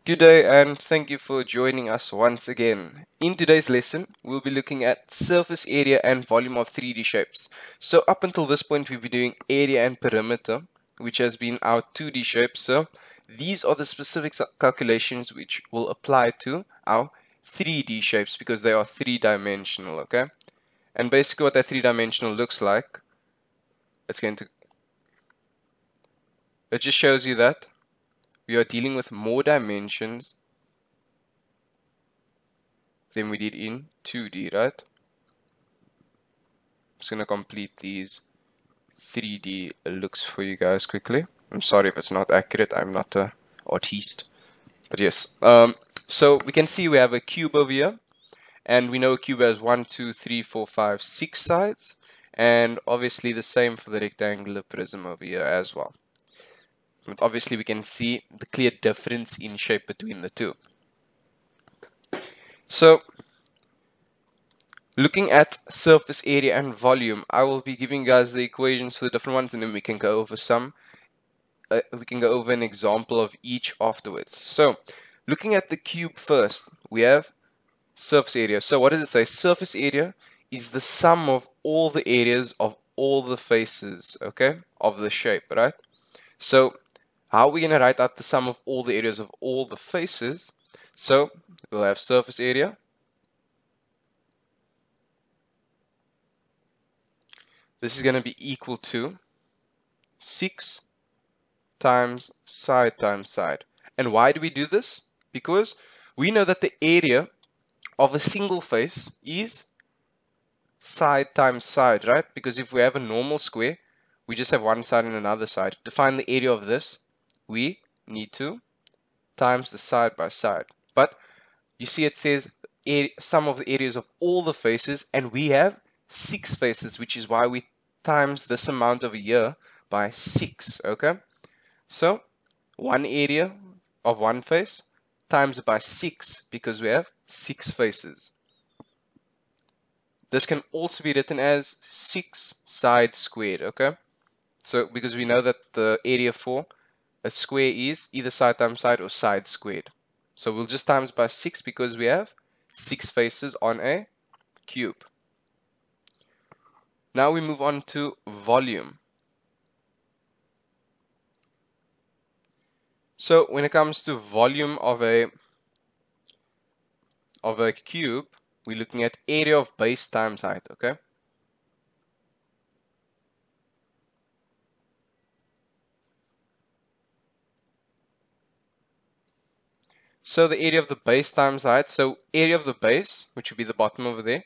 Good day and thank you for joining us once again. In today's lesson, we'll be looking at surface area and volume of 3D shapes. So up until this point, we'll be doing area and perimeter, which has been our 2D shapes. So these are the specific calculations which will apply to our 3D shapes because they are three-dimensional, okay? And basically what that three-dimensional looks like, it just shows you that we are dealing with more dimensions than we did in 2D, right? I'm just going to complete these 3D looks for you guys quickly. I'm sorry if it's not accurate, I'm not an artiste. But yes, so we can see we have a cube over here, and we know a cube has 1, 2, 3, 4, 5, 6 sides, and obviously the same for the rectangular prism over here as well. But obviously we can see the clear difference in shape between the two. So looking at surface area and volume, I will be giving you guys the equations for the different ones, and then we can go over an example of each afterwards. So looking at the cube first, we have surface area. So what does it say? Surface area is the sum of all the areas of all the faces, okay, of the shape, right? So how are we going to write out the sum of all the areas of all the faces? So we'll have surface area. This is going to be equal to 6 times side. And why do we do this? Because we know that the area of a single face is side times side, right? Because if we have a normal square, we just have one side and another side. To find the area of this, we need to times the side by side. But you see it says sum of the areas of all the faces, and we have 6 faces, which is why we times this amount over here by 6, okay? So one area of one face times it by 6 because we have 6 faces. This can also be written as 6 sides squared, okay? So because we know that the area for a square is either side times side or side squared. So we'll just times by 6 because we have 6 faces on a cube. Now we move on to volume. So when it comes to volume of a cube, we're looking at area of base times height, okay? So the area of the base times height, so area of the base, which would be the bottom over there,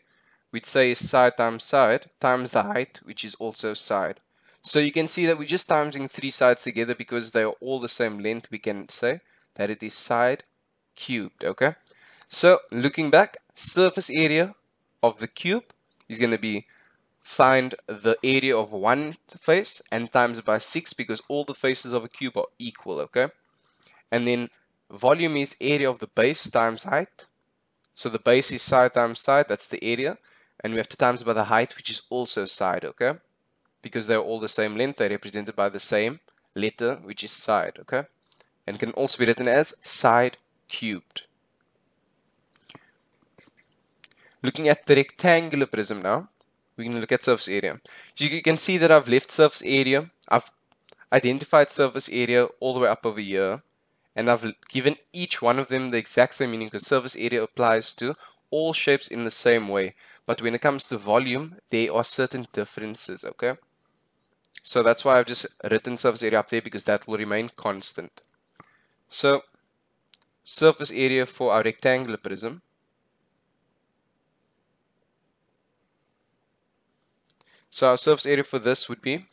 we'd say is side times the height, which is also side. So you can see that we're just timesing 3 sides together because they are all the same length. We can say that it is side cubed, okay? So looking back, surface area of the cube is going to be find the area of one face and times it by 6 because all the faces of a cube are equal, okay? And then volume is area of the base times height. So the base is side times side, that's the area. And we have to times by the height, which is also side, okay? Because they're all the same length, they're represented by the same letter, which is side, okay? And can also be written as side cubed. Looking at the rectangular prism now, we're going to look at surface area. So you can see that I've left surface area, I've identified surface area all the way up over here, and I've given each one of them the exact same meaning because surface area applies to all shapes in the same way. But when it comes to volume, there are certain differences, okay? So that's why I've just written surface area up there because that will remain constant. So surface area for our rectangular prism. So our surface area for this would be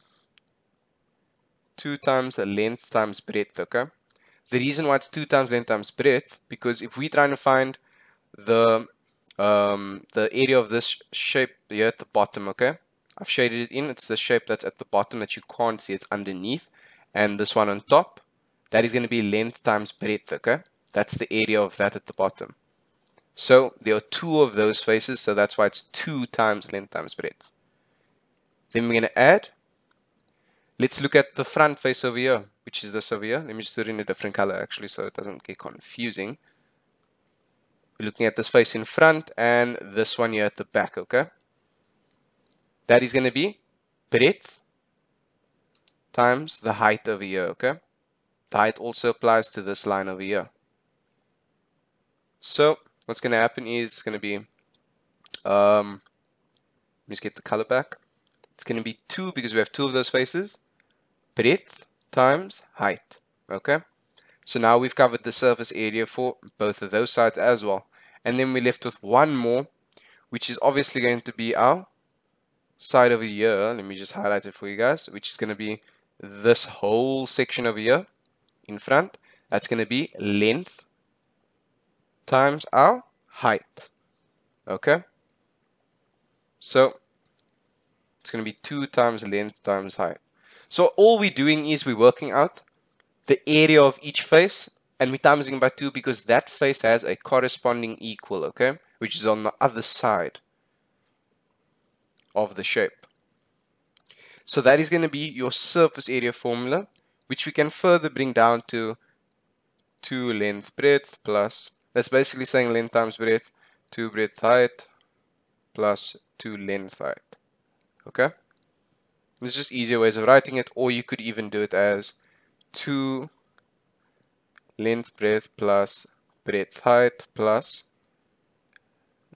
2 times length times breadth, okay? The reason why it's 2 times length times breadth, because if we're trying to find the area of this shape here at the bottom, okay? I've shaded it in. It's the shape that's at the bottom that you can't see. It's underneath. And this one on top, that is going to be length times breadth, okay? That's the area of that at the bottom. So there are 2 of those faces, so that's why it's 2 times length times breadth. Then we're going to add. Let's look at the front face over here. which is this over here. Let me just do it in a different color actually so it doesn't get confusing. We're looking at this face in front and this one here at the back, okay? That is going to be breadth times the height over here, okay? The height also applies to this line over here. So what's going to happen is it's going to be, let me just get the color back. It's going to be 2 because we have 2 of those faces. Breadth times height, okay? So now we've covered the surface area for both of those sides as well. And then we're left with one more, which is obviously going to be our side over here. Let me just highlight it for you guys, which is going to be this whole section over here in front. That's going to be length times our height, okay? So it's going to be 2 times length times height. So all we're doing is we're working out the area of each face and we're timesing by 2 because that face has a corresponding equal, okay, which is on the other side of the shape. So that is going to be your surface area formula, which we can further bring down to 2 length breadth plus, that's basically saying length times breadth, 2 breadth height plus 2 length height, okay? There's just easier ways of writing it, or you could even do it as 2 length breadth plus breadth height plus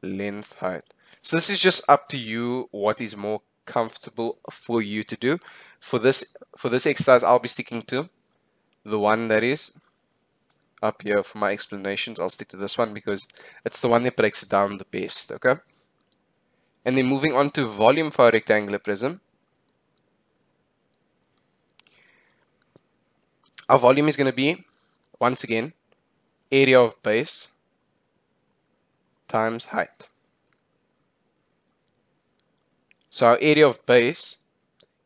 length height. So this is just up to you what is more comfortable for you to do. For this exercise, I'll be sticking to the one that is up here for my explanations. I'll stick to this one because it's the one that breaks it down the best, okay? And then moving on to volume for a rectangular prism. Our volume is going to be, once again, area of base times height. So our area of base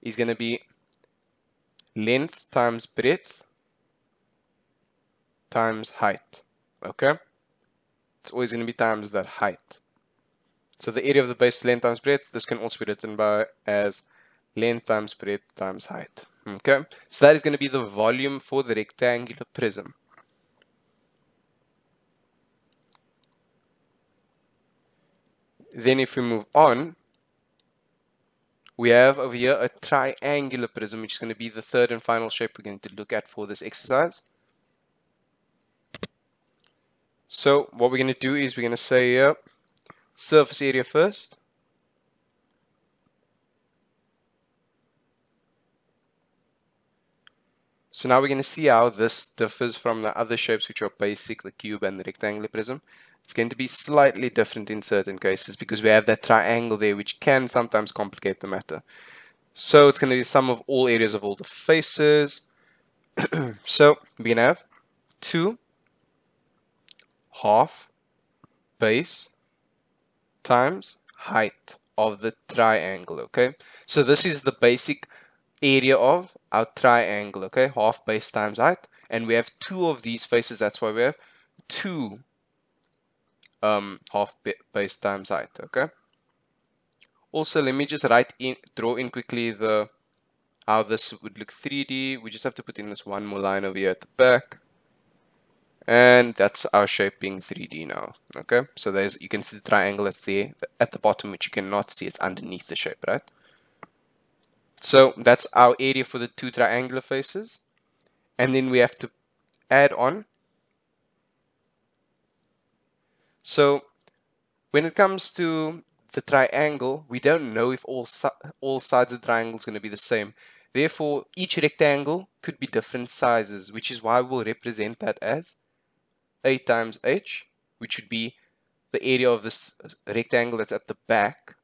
is going to be length times breadth times height, okay? It's always going to be times that height. So the area of the base is length times breadth. This can also be written as length times breadth times height, okay? So that is going to be the volume for the rectangular prism. Then if we move on, we have over here a triangular prism, which is going to be the third and final shape we're going to look at for this exercise. So what we're going to do is we're going to say here, surface area first. So now we're going to see how this differs from the other shapes which are basic, the cube and the rectangular prism. It's going to be slightly different in certain cases because we have that triangle there which can sometimes complicate the matter. So it's going to be the sum of all areas of all the faces. So we're going to have 2 half base times height of the triangle, okay? So this is the basic area of our triangle, okay? Half base times height. And we have 2 of these faces, that's why we have 2 half base times height, okay? Also, let me just draw in quickly how this would look 3D. We just have to put in this one more line over here at the back. And that's our shape being 3D now, okay? So you can see the triangle that's there at the bottom, which you cannot see. It's underneath the shape, right? So that's our area for the 2 triangular faces. And then we have to add on. So when it comes to the triangle, we don't know if all sides of the triangle is going to be the same. Therefore, each rectangle could be different sizes, which is why we'll represent that as A times H, which would be the area of this rectangle that's at the back.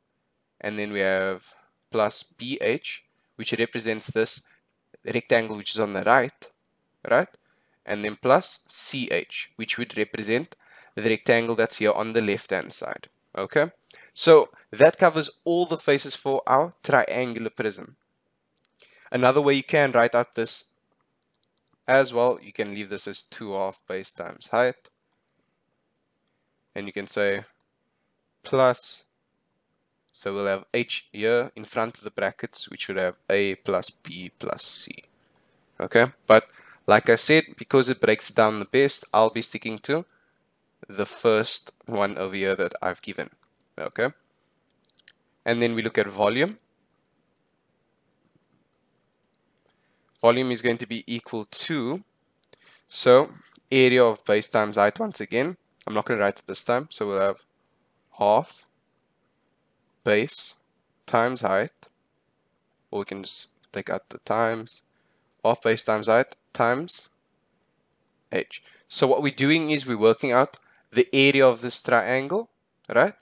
And then we have plus BH, which represents this rectangle which is on the right? And then plus CH, which would represent the rectangle that's here on the left-hand side, okay? So that covers all the faces for our triangular prism. Another way you can write out this as well, you can leave this as 2 half base times height. And you can say plus, so we'll have H here in front of the brackets, which would have A plus B plus C. okay? But like I said, because it breaks it down the best, I'll be sticking to the first one over here that I've given, okay? And then we look at volume. Volume is going to be equal to, so area of base times height once again. I'm not going to write it this time, so we'll have half base times height, or we can just take out the times, half base times height times h. So what we're doing is we're working out the area of this triangle, right?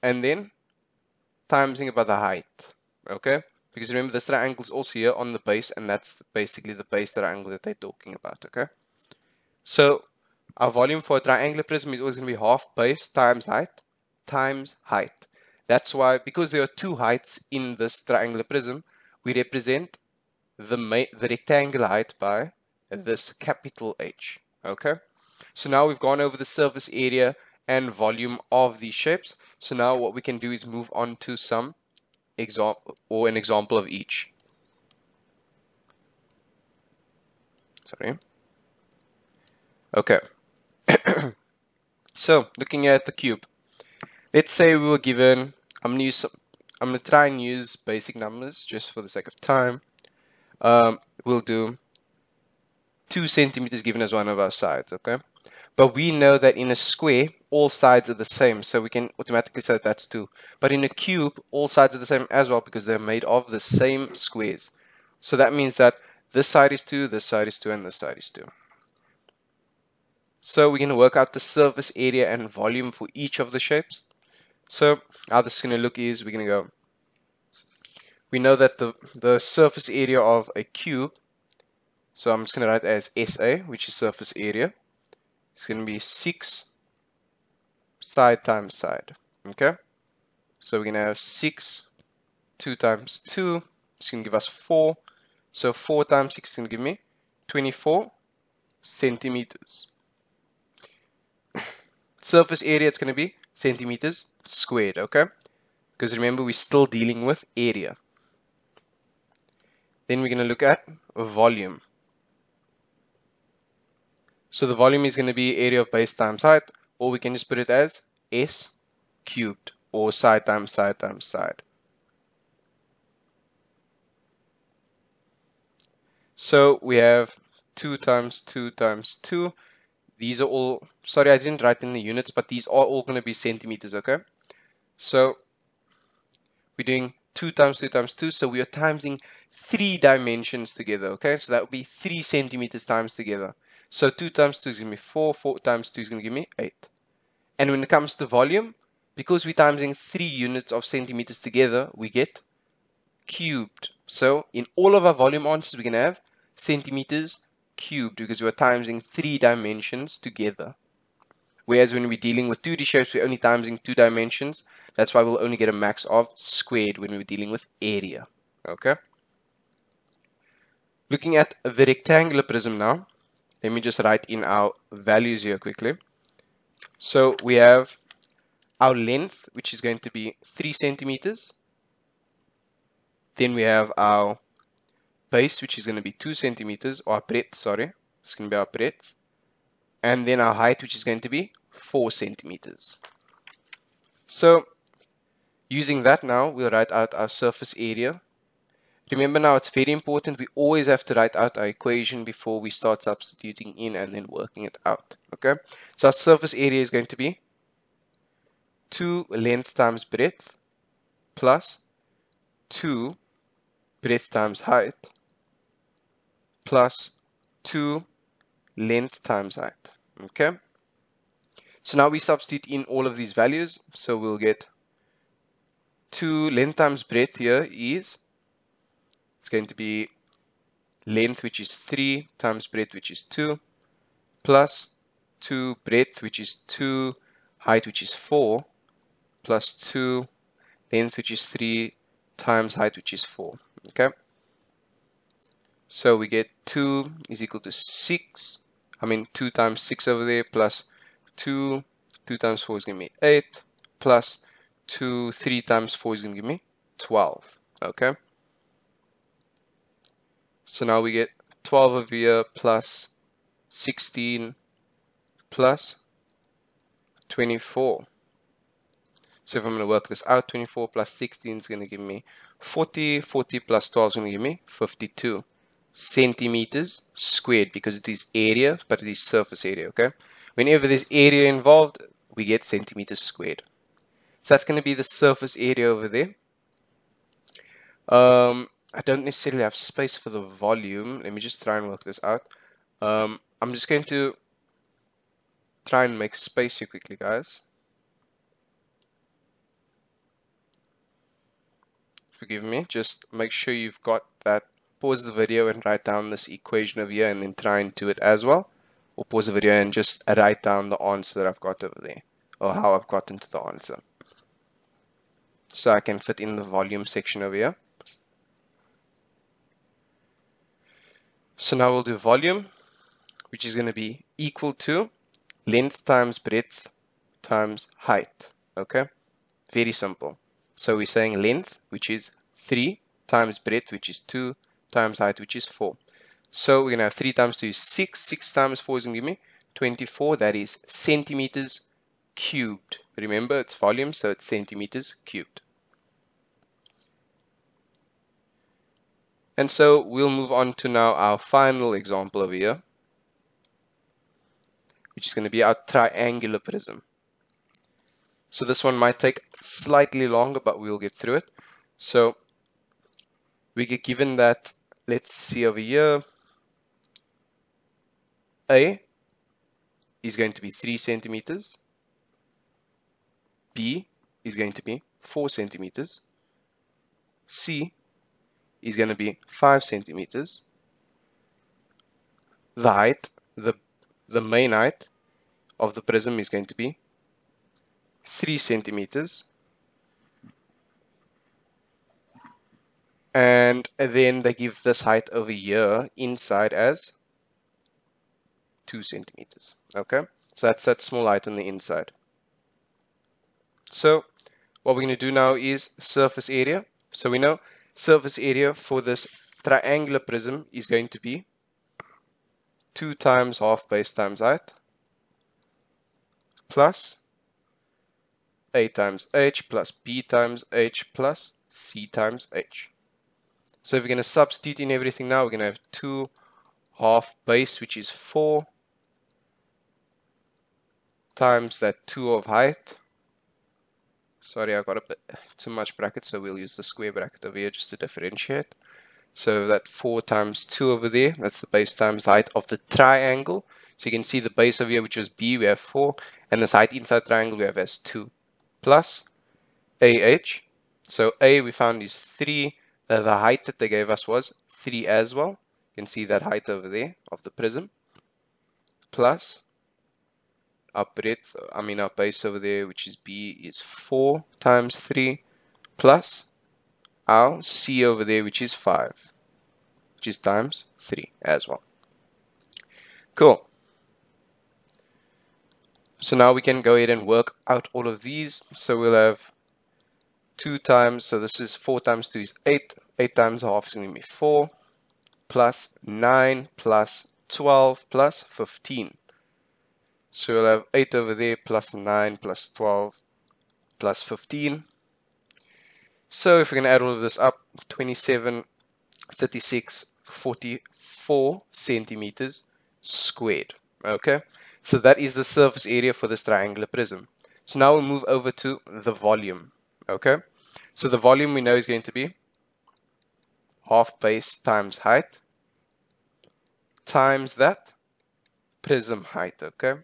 And then timesing about the height, okay? Because remember, this triangle is also here on the base, and that's basically the base triangle that they're talking about, okay? So our volume for a triangular prism is always going to be half base times height times height. That's why, because there are two heights in this triangular prism, we represent the rectangular height by this capital H, okay? So now we've gone over the surface area and volume of these shapes. So now what we can do is move on to some example, or an example of each. Sorry. Okay. So looking at the cube, let's say we were given, I'm gonna try and use basic numbers just for the sake of time. We'll do 2 centimeters given as one of our sides, okay? But we know that in a square, all sides are the same, so we can automatically say that that's 2. But in a cube, all sides are the same as well because they're made of the same squares. So that means that this side is 2, this side is 2, and this side is 2. So we're going to work out the surface area and volume for each of the shapes. So how this is going to look is we're going to go, we know that the surface area of a cube, so I'm just going to write as SA, which is surface area. It's going to be 6 side times side, okay? So we're going to have 6, 2 times 2, it's going to give us 4. So 4 times 6 is going to give me 24 centimeters. Surface area, it's going to be centimeters squared, okay? Because remember, we're still dealing with area. Then we're going to look at volume. So the volume is going to be area of base times height, or we can just put it as S cubed, or side times side times side. So we have 2 times 2 times 2. These are all, sorry, I didn't write in the units, but these are all going to be centimeters, okay? So we're doing 2 times 2 times 2, so we are timesing 3 dimensions together, okay? So that would be 3 centimeters times together. So 2 times 2 is going to be 4, 4 times 2 is going to give me 8. And when it comes to volume, because we're timesing 3 units of centimeters together, we get cubed. So in all of our volume answers, we're going to have centimeters cubed because we're timesing 3 dimensions together. Whereas when we're dealing with 2D shapes, we're only timesing 2 dimensions. That's why we'll only get a max of squared when we're dealing with area. Okay? Looking at the rectangular prism now, let me just write in our values here quickly. So we have our length, which is going to be 3 centimeters. Then we have our base, which is going to be 2 centimeters, or our breadth, sorry. It's going to be our breadth. And then our height, which is going to be 4 centimeters. So using that now, we'll write out our surface area. Remember now, it's very important, we always have to write out our equation before we start substituting in and then working it out. Okay, so our surface area is going to be 2 length times breadth plus 2 breadth times height plus 2 length times height. Okay, so now we substitute in all of these values, so we'll get 2 length times breadth here is, it's going to be length, which is 3, times breadth, which is 2, plus 2 breadth, which is 2, height, which is 4, plus 2 length, which is 3, times height, which is 4. Okay, so we get 2 is equal to 6, 2 times 6 over there, plus 2 times 4 is going to be 8, plus 3 times 4 is going to give me 12. Okay, so now we get 12 over here plus 16 plus 24. So if I'm going to work this out, 24 plus 16 is going to give me 40. 40 plus 12 is going to give me 52 centimeters squared, because it is area, but it is surface area, okay? Whenever there's area involved, we get centimeters squared. So that's going to be the surface area over there. I don't necessarily have space for the volume. Let me just try and work this out. I'm just going to try and make space here quickly, guys. Forgive me. Just make sure you've got that. Pause the video and write down this equation over here, and then try and do it as well. Or pause the video and just write down the answer that I've got over there, or how I've gotten to the answer, so I can fit in the volume section over here. So now we'll do volume, which is going to be equal to length times breadth times height. Okay, very simple. So we're saying length, which is 3, times breadth, which is 2, times height, which is 4. So we're going to have 3 times 2 is 6. 6 times 4 is going to give me 24. That is centimeters cubed. Remember, it's volume, so it's centimeters cubed. And so we'll move on to now our final example over here, which is going to be our triangular prism. So this one might take slightly longer, but we'll get through it. So we get given that, let's see over here, A is going to be 3 centimeters, B is going to be 4 centimeters, C is going to be 5 centimeters. The height, the main height of the prism is going to be 3 centimeters. And then they give this height over here inside as 2 centimeters. Okay, so that's that small height on the inside. So what we're going to do now is surface area. So we know surface area for this triangular prism is going to be 2 times half base times height plus A times H plus B times H plus C times H. So if we're going to substitute in everything now, we're going to have 2 half base, which is 4, times that 2 of height. Sorry, I got a bit too much brackets, so we'll use the square bracket over here just to differentiate. So that 4 times 2 over there, that's the base times height of the triangle. So you can see the base over here, which was B, we have 4, and this height inside triangle we have as 2, plus AH. So A we found is 3. The height that they gave us was 3 as well. You can see that height over there of the prism, plus our breadth, our base over there, which is B, is 4 times 3, plus our C over there, which is 5, which is times 3 as well. Cool. So now we can go ahead and work out all of these. So we'll have 2 times, so this is 4 times 2 is 8. 8 times half is going to be 4, plus 9 plus 12 plus 15. So we'll have 8 over there plus 9 plus 12 plus 15. So if we're going to add all of this up, 27, 36, 44 centimeters squared. Okay, so that is the surface area for this triangular prism. So now we'll move over to the volume. Okay, so the volume we know is going to be half base times height times that prism height. Okay,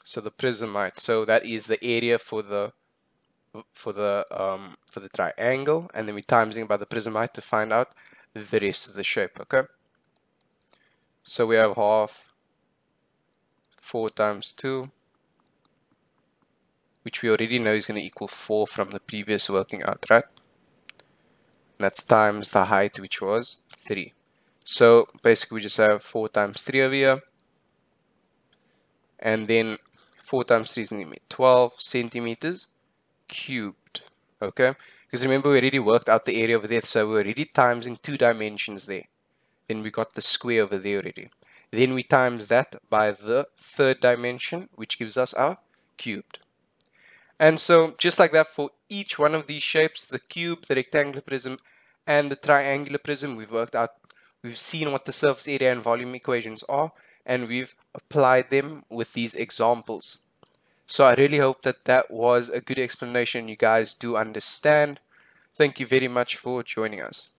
so the prism height, so that is the area for the triangle, and then we're timesing by the prism height to find out the rest of the shape. Okay, so we have half 4 times 2, which we already know is going to equal 4 from the previous working out, right? And that's times the height, which was 3. So basically we just have 4 times 3 over here, and then 4 times 3 is going to be 12 centimeters cubed. Okay, because remember we already worked out the area over there, so we're already times in 2 dimensions there. then we got the square over there already. Then we times that by the third dimension, which gives us our cubed. And so just like that, for each one of these shapes, the cube, the rectangular prism, and the triangular prism, we've seen what the surface area and volume equations are, and we've applied them with these examples. So I really hope that that was a good explanation you guys do understand. Thank you very much for joining us.